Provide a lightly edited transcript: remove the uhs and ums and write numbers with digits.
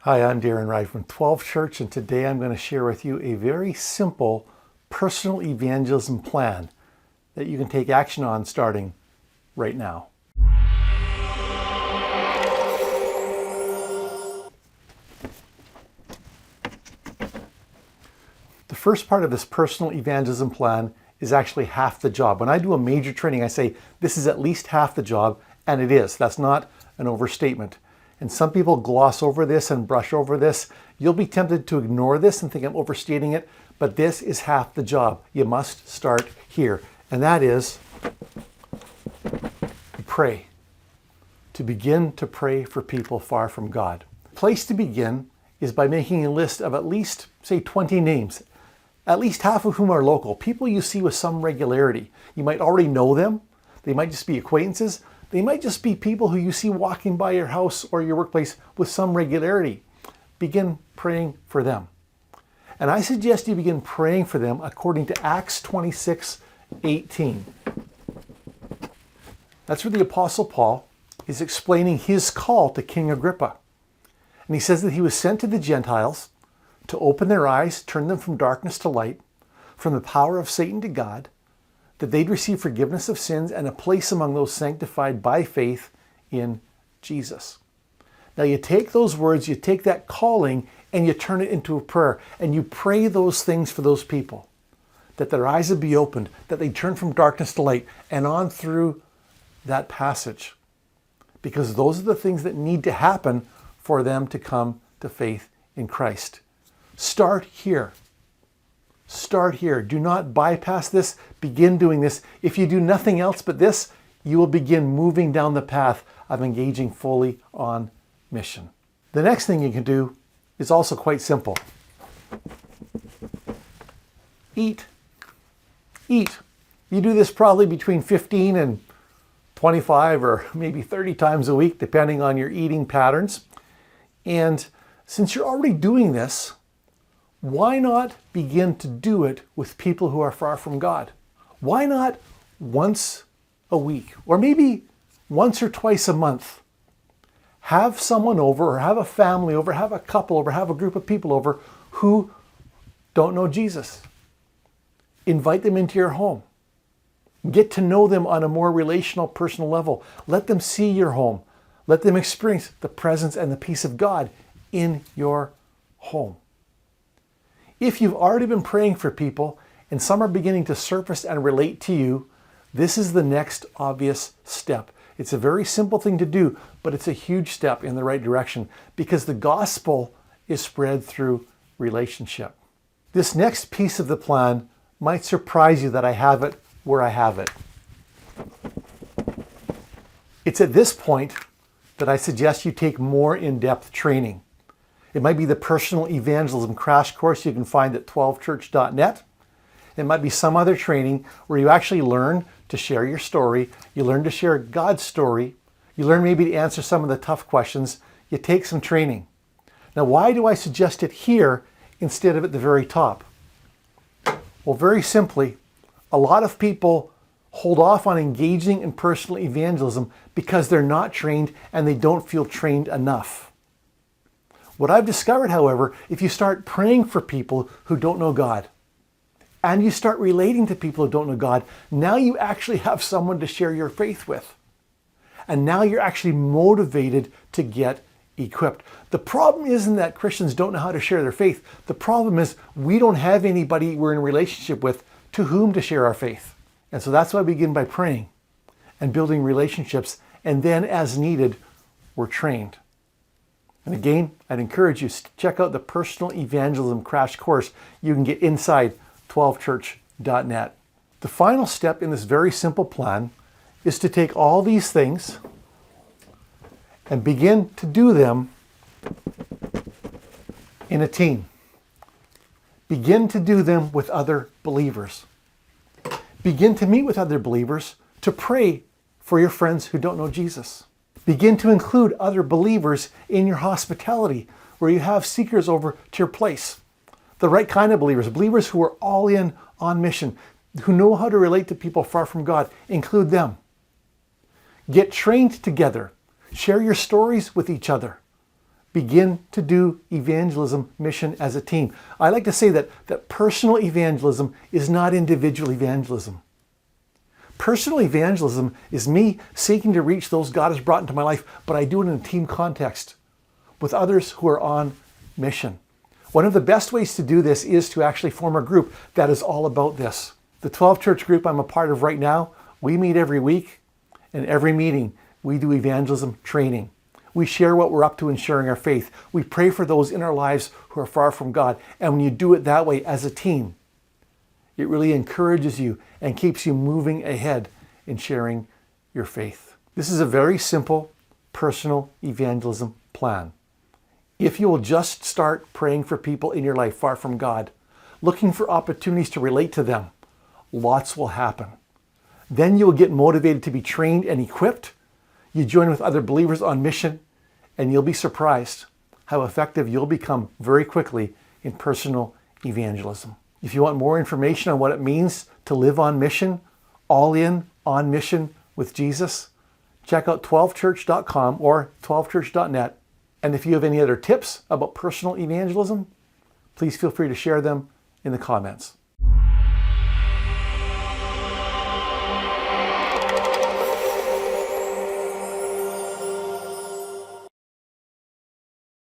Hi, I'm Darren Wright from 12 Church, and today I'm going to share with you a very simple personal evangelism plan that you can take action on starting right now. The first part of this personal evangelism plan is actually half the job. When I do a major training, I say this is at least half the job, and it is. That's not an overstatement. And some people gloss over this and brush over this. You'll be tempted to ignore this and think I'm overstating it, but this is half the job. You must start here, and that is pray. To begin to pray for people far from God. The place to begin is by making a list of at least, say, 20 names, at least half of whom are local, people you see with some regularity. You might already know them. They might just be acquaintances. They might just be people who you see walking by your house or your workplace with some regularity. Begin praying for them. And I suggest you begin praying for them according to Acts 26:18. That's where the Apostle Paul is explaining his call to King Agrippa. And he says that he was sent to the Gentiles to open their eyes, turn them from darkness to light, from the power of Satan to God, that they'd receive forgiveness of sins and a place among those sanctified by faith in Jesus. Now you take those words, you take that calling, and you turn it into a prayer, and you pray those things for those people, that their eyes would be opened, that they turn from darkness to light, and on through that passage. Because those are the things that need to happen for them to come to faith in Christ. Start here. Start here. Do not bypass this. Begin doing this. If you do nothing else but this, you will begin moving down the path of engaging fully on mission. The next thing you can do is also quite simple. Eat. Eat. You do this probably between 15 and 25 or maybe 30 times a week, depending on your eating patterns. And since you're already doing this, why not begin to do it with people who are far from God? Why not once a week, or maybe once or twice a month, have someone over, or have a family over, have a couple over, have a group of people over who don't know Jesus? Invite them into your home. Get to know them on a more relational, personal level. Let them see your home. Let them experience the presence and the peace of God in your home. If you've already been praying for people and some are beginning to surface and relate to you, this is the next obvious step. It's a very simple thing to do, but it's a huge step in the right direction because the gospel is spread through relationship. This next piece of the plan might surprise you that I have it where I have it. It's at this point that I suggest you take more in-depth training. It might be the Personal Evangelism Crash Course you can find at 12church.net. It might be some other training where you actually learn to share your story. You learn to share God's story. You learn maybe to answer some of the tough questions. You take some training. Now, why do I suggest it here instead of at the very top? Well, very simply, a lot of people hold off on engaging in personal evangelism because they're not trained and they don't feel trained enough. What I've discovered, however, if you start praying for people who don't know God, and you start relating to people who don't know God, now you actually have someone to share your faith with. And now you're actually motivated to get equipped. The problem isn't that Christians don't know how to share their faith. The problem is we don't have anybody we're in a relationship with to whom to share our faith. And so that's why we begin by praying and building relationships, and then as needed, we're trained. And again, I'd encourage you to check out the Personal Evangelism Crash Course. You can get inside 12church.net. The final step in this very simple plan is to take all these things and begin to do them in a team. Begin to do them with other believers. Begin to meet with other believers to pray for your friends who don't know Jesus. Begin to include other believers in your hospitality where you have seekers over to your place. The right kind of believers, believers who are all in on mission, who know how to relate to people far from God. Include them. Get trained together. Share your stories with each other. Begin to do evangelism mission as a team. I like to say that personal evangelism is not individual evangelism. Personal evangelism is me seeking to reach those God has brought into my life, but I do it in a team context with others who are on mission. One of the best ways to do this is to actually form a group that is all about this. The 12 church group I'm a part of right now, we meet every week, and every meeting we do evangelism training. We share what we're up to in sharing our faith. We pray for those in our lives who are far from God. And when you do it that way as a team, it really encourages you and keeps you moving ahead in sharing your faith. This is a very simple personal evangelism plan. If you will just start praying for people in your life far from God, looking for opportunities to relate to them, lots will happen. Then you will get motivated to be trained and equipped. You join with other believers on mission, and you'll be surprised how effective you'll become very quickly in personal evangelism. If you want more information on what it means to live on mission, all in on mission with Jesus, check out 12church.com or 12church.net. And if you have any other tips about personal evangelism, please feel free to share them in the comments.